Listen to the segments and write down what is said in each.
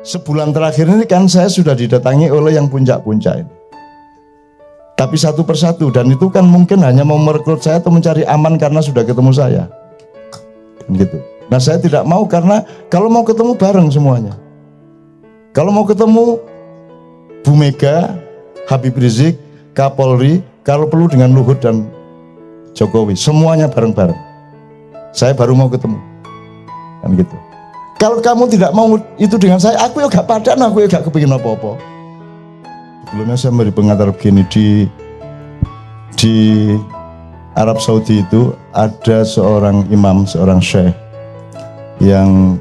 Sebulan terakhir ini kan saya sudah didatangi oleh yang puncak-puncak ini. Tapi satu persatu, dan itu kan mungkin hanya mau merekrut saya atau mencari aman karena sudah ketemu saya. Gitu. Nah saya tidak mau, karena kalau mau ketemu bareng semuanya. Kalau mau ketemu Bu Mega, Habib Rizik, Kapolri, kalau perlu dengan Luhut dan Jokowi, semuanya bareng-bareng. Saya baru mau ketemu. Kan gitu. Kalau kamu tidak mau itu dengan saya, aku ya gak padan, aku ya gak kepingin apa-apa. Sebelumnya saya beri pengantar begini, di Arab Saudi itu ada seorang imam, seorang syekh yang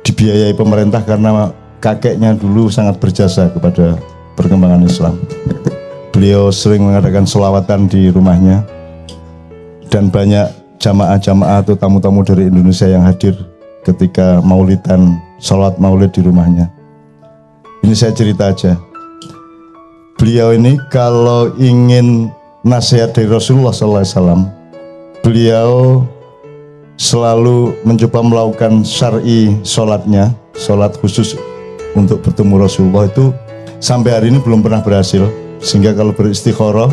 dibiayai pemerintah karena kakeknya dulu sangat berjasa kepada perkembangan Islam. Beliau sering mengadakan sholawatan di rumahnya, dan banyak jamaah-jamaah atau tamu-tamu dari Indonesia yang hadir ketika maulidan, sholat maulid di rumahnya. Ini saya cerita aja. Beliau ini kalau ingin nasihat dari Rasulullah SAW, beliau selalu mencoba melakukan syar'i sholatnya, sholat khusus untuk bertemu Rasulullah itu sampai hari ini belum pernah berhasil. Sehingga kalau beristikharah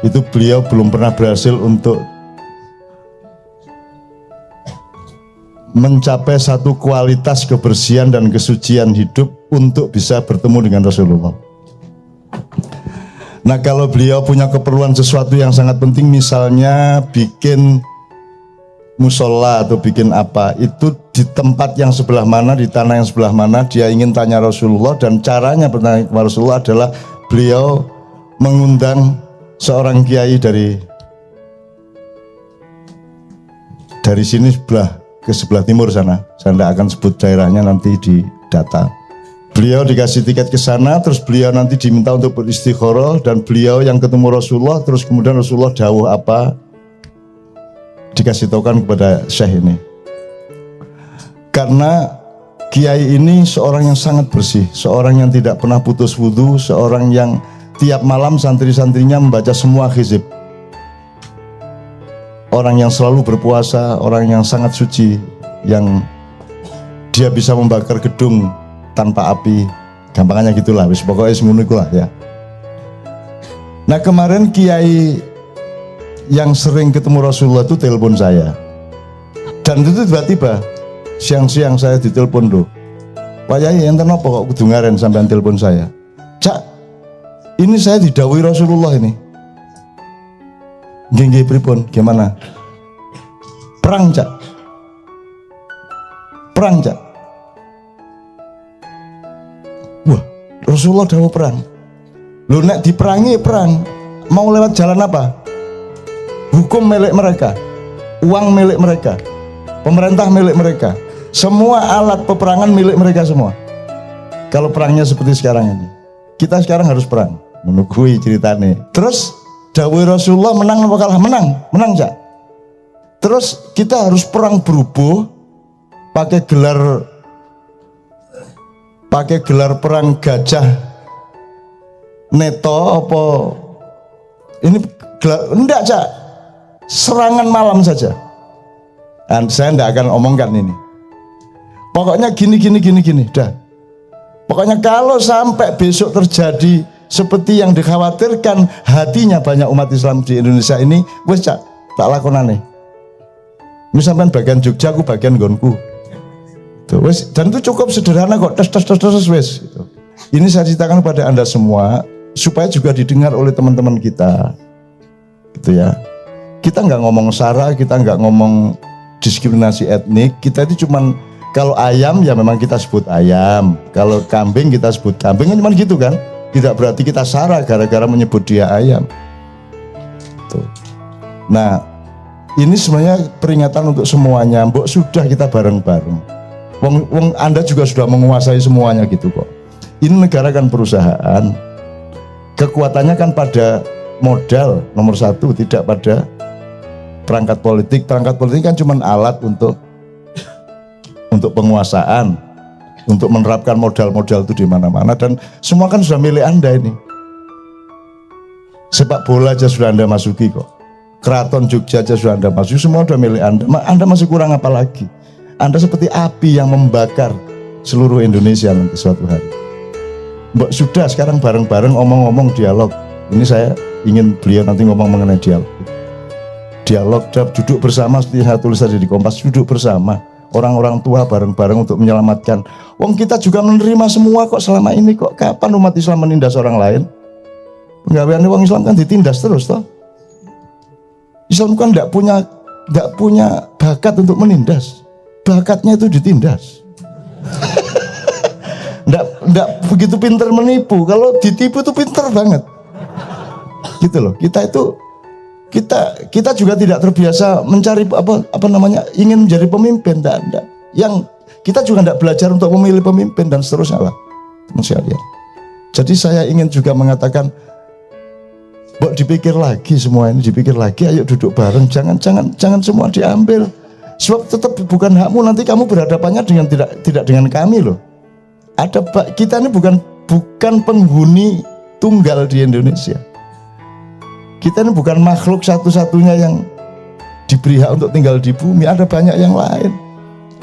itu beliau belum pernah berhasil untuk mencapai satu kualitas kebersihan dan kesucian hidup untuk bisa bertemu dengan Rasulullah. Nah kalau beliau punya keperluan sesuatu yang sangat penting, misalnya bikin musola atau bikin apa, itu di tempat yang sebelah mana, di tanah yang sebelah mana, dia ingin tanya Rasulullah, dan caranya bertanya kepada Rasulullah adalah beliau mengundang seorang kiai dari sini ke sebelah timur sana. Saya tidak akan sebut daerahnya, nanti di data. Beliau dikasih tiket ke sana, terus beliau nanti diminta untuk beristikharah, dan beliau yang ketemu Rasulullah, terus kemudian Rasulullah dawuh apa, dikasih tahukan kepada syekh ini. Karena kiai ini seorang yang sangat bersih, seorang yang tidak pernah putus wudhu, seorang yang tiap malam santri-santrinya membaca semua hizib, orang yang selalu berpuasa, orang yang sangat suci, yang dia bisa membakar gedung tanpa api, gampangannya gitulah, wis pokoknya semuanya itulah ya. Nah kemarin kiai yang sering ketemu Rasulullah itu telepon saya, dan itu tiba-tiba siang-siang saya ditelepon, loh Pak Yai enten apa kok kudu ngaren sampean telepon saya? Cak, ini saya didhawuhi Rasulullah ini. Nggih pripun, gimana? Perang Cak. Perang Cak. Wah, Rasulullah dawuh perang. Lho nek diperangi perang, mau lewat jalan apa? Hukum milik mereka, uang milik mereka, pemerintah milik mereka, semua alat peperangan milik mereka semua. Kalau perangnya seperti sekarang ini, kita sekarang harus perang, menunggu ceritanya. Terus dawuh Rasulullah menang apa kalah? Menang Cak. Terus kita harus perang berubuh, pakai gelar perang gajah neto apa ini gelar, enggak Cak, serangan malam saja. Dan saya enggak akan omongkan ini. Pokoknya gini, dah. Pokoknya kalau sampai besok terjadi seperti yang dikhawatirkan hatinya banyak umat Islam di Indonesia ini, wes Cak, tak lakonane. Misalkan bagian Jogja, aku bagian Gonku. Tuh, wes, dan itu cukup sederhana kok, tes wes. Gitu. Ini saya ceritakan kepada Anda semua supaya juga didengar oleh teman-teman kita, gitu ya. Kita nggak ngomong sara, kita nggak ngomong diskriminasi etnik. Kita itu cuman kalau ayam ya memang kita sebut ayam, kalau kambing kita sebut kambing, kan cuman gitu kan. Tidak berarti kita sara gara-gara menyebut dia ayam. Tuh. Nah, ini sebenarnya peringatan untuk semuanya. Mbok sudah kita bareng-bareng. Wong Anda juga sudah menguasai semuanya gitu kok. Ini negara kan perusahaan. Kekuatannya kan pada modal nomor satu, tidak pada perangkat politik. Perangkat politik kan cuma alat untuk penguasaan, untuk menerapkan modal-modal itu di mana-mana, dan semua kan sudah milik Anda ini. Sepak bola aja sudah Anda masuki kok. Keraton Jogja aja sudah Anda masuki, semua sudah milik Anda. Anda masih kurang apa lagi? Anda seperti api yang membakar seluruh Indonesia nanti suatu hari. Mbak sudah sekarang bareng-bareng omong-omong dialog. Ini saya ingin beliau nanti ngomong mengenai dialog. Dialog, duduk bersama seperti saya tulis tadi di Kompas, duduk bersama orang-orang tua bareng-bareng untuk menyelamatkan. Wong kita juga menerima semua kok selama ini, kok kapan umat Islam menindas orang lain? Penggaweannya wong Islam kan ditindas terus toh. Islam kan tidak punya bakat untuk menindas, bakatnya itu ditindas. Nggak begitu pintar menipu, kalau ditipu itu pintar banget. Gitu loh. Kita juga tidak terbiasa mencari ingin menjadi pemimpin, enggak. Yang kita juga tidak belajar untuk memilih pemimpin dan seterusnya lah, teman sekalian. Jadi saya ingin juga mengatakan, Mbok dipikir lagi semua ini, dipikir lagi, ayo duduk bareng, jangan semua diambil. Sebab tetap bukan hakmu, nanti kamu berhadapannya dengan tidak dengan kami loh. Kita ini bukan penghuni tunggal di Indonesia. Kita ini bukan makhluk satu-satunya yang diberi hak untuk tinggal di bumi. Ada banyak yang lain.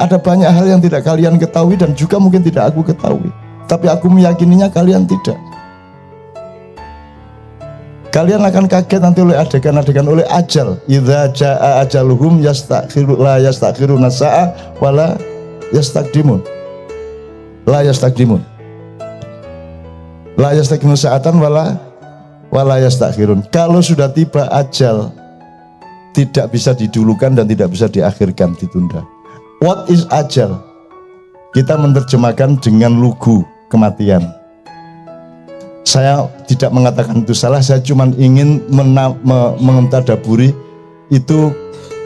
Ada banyak hal yang tidak kalian ketahui dan juga mungkin tidak aku ketahui. Tapi aku meyakininya kalian tidak. Kalian akan kaget nanti oleh adegan-adegan, oleh ajal. Idza jaa ajaluhum la yastakhiruna sa'a wala yastaqdimun. La yastaqdimun. La yastaqdimun sa'atan wala yastakhirun. Kalau sudah tiba ajal, tidak bisa didulukan dan tidak bisa diakhirkan, ditunda. What is ajal? Kita menerjemahkan dengan lugu, kematian. Saya tidak mengatakan itu salah, saya cuma ingin mentadaburi itu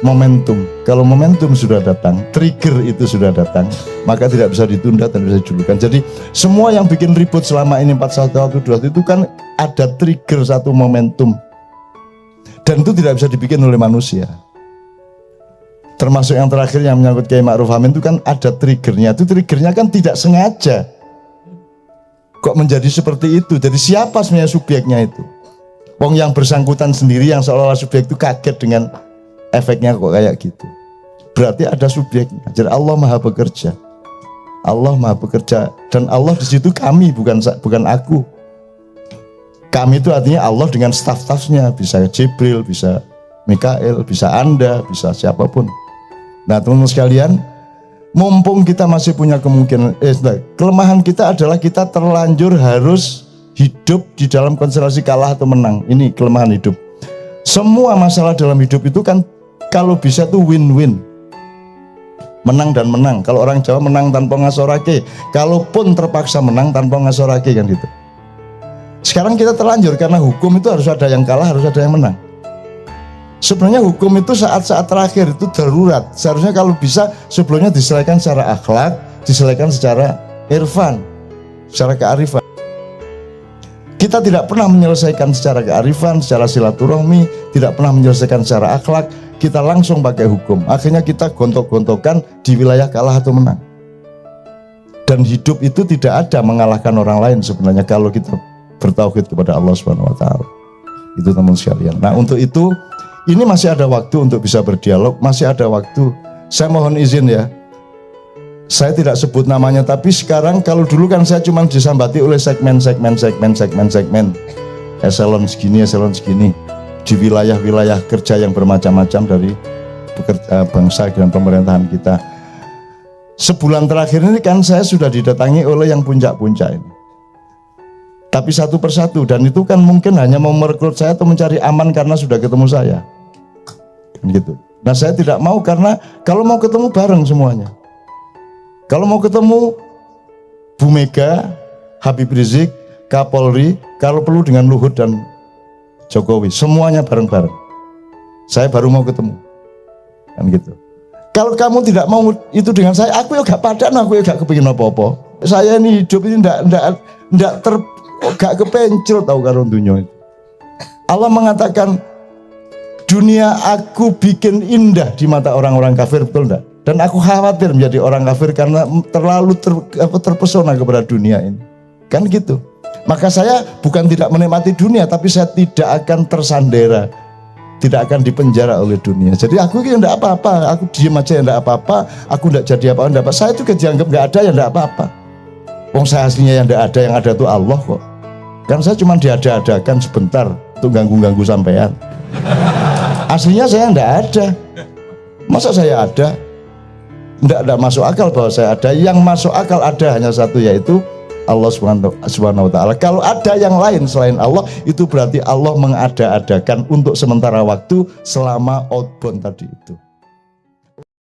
momentum. Kalau momentum sudah datang, trigger itu sudah datang, maka tidak bisa ditunda dan bisa dijulukan. Jadi semua yang bikin ribut selama ini 4112 itu kan ada trigger satu momentum. Dan itu tidak bisa dibikin oleh manusia. Termasuk yang terakhir yang menyangkut Kiai Ma'ruf Amin itu kan ada triggernya. Itu triggernya kan tidak sengaja. Kok menjadi seperti itu? Jadi siapa sebenarnya subjeknya itu? Wong yang bersangkutan sendiri yang seolah-olah subjek itu kaget dengan efeknya kok kayak gitu. Berarti ada subjeknya. Jadi Allah Maha Bekerja. Allah Maha Bekerja dan Allah di situ kami, bukan aku. Kami itu artinya Allah dengan staf-stafnya, bisa Jibril, bisa Mikael, bisa Anda, bisa siapapun. Nah, teman-teman sekalian, mumpung kita masih punya kemungkinan, kelemahan kita adalah kita terlanjur harus hidup di dalam konstelasi kalah atau menang. Ini kelemahan hidup. Semua masalah dalam hidup itu kan kalau bisa tuh win-win, menang dan menang. Kalau orang Jawa menang tanpa ngasorake, kalaupun terpaksa menang tanpa ngasorake kan gitu. Sekarang kita terlanjur karena hukum itu harus ada yang kalah, harus ada yang menang. Sebenarnya hukum itu saat-saat terakhir itu darurat. Seharusnya kalau bisa sebelumnya diselesaikan secara akhlak, diselesaikan secara irfan, secara kearifan. Kita tidak pernah menyelesaikan secara kearifan, secara silaturahmi, tidak pernah menyelesaikan secara akhlak. Kita langsung pakai hukum. Akhirnya kita gontok-gontokan di wilayah kalah atau menang. Dan hidup itu tidak ada mengalahkan orang lain sebenarnya kalau kita bertauhid kepada Allah Subhanahu wa taala. Itu teman sekalian. Nah, untuk itu ini masih ada waktu untuk bisa berdialog, masih ada waktu. Saya mohon izin ya. Saya tidak sebut namanya, tapi sekarang kalau dulu kan saya cuma disambati oleh segmen. Eselon segini. Di wilayah-wilayah kerja yang bermacam-macam dari bangsa dan pemerintahan kita. Sebulan terakhir ini kan saya sudah didatangi oleh yang puncak-puncak ini. Tapi satu persatu, dan itu kan mungkin hanya mau merekrut saya atau mencari aman karena sudah ketemu saya. Gitu. Nah, saya tidak mau karena kalau mau ketemu bareng semuanya. Kalau mau ketemu Bu Mega, Habib Rizik, Kapolri, kalau perlu dengan Luhut dan Jokowi, semuanya bareng-bareng. Saya baru mau ketemu. Kan gitu. Kalau kamu tidak mau itu dengan saya, aku ya gak padan, aku ya gak kepingin apa-apa. Saya ini hidup ini gak kepencil tahu karo dunia itu. Allah mengatakan dunia aku bikin indah di mata orang-orang kafir, betul enggak? Dan aku khawatir menjadi orang kafir karena terlalu terpesona kepada dunia ini. Kan gitu. Maka saya bukan tidak menikmati dunia, tapi saya tidak akan tersandera tidak akan dipenjara oleh dunia. Jadi aku ini enggak apa-apa, aku diem aja enggak apa-apa, aku enggak jadi apa-apa, enggak apa. Saya itu dianggap enggak ada ya enggak apa-apa. Wong saya aslinya yang enggak ada, yang ada itu Allah kok. Kan saya cuma diada-adakan sebentar untuk ganggu-ganggu sampean. Aslinya saya enggak ada. Masa saya ada? Enggak masuk akal bahwa saya ada. Yang masuk akal ada hanya satu, yaitu Allah Subhanahu wa ta'ala. Kalau ada yang lain selain Allah, itu berarti Allah mengada-adakan untuk sementara waktu selama outbound tadi itu.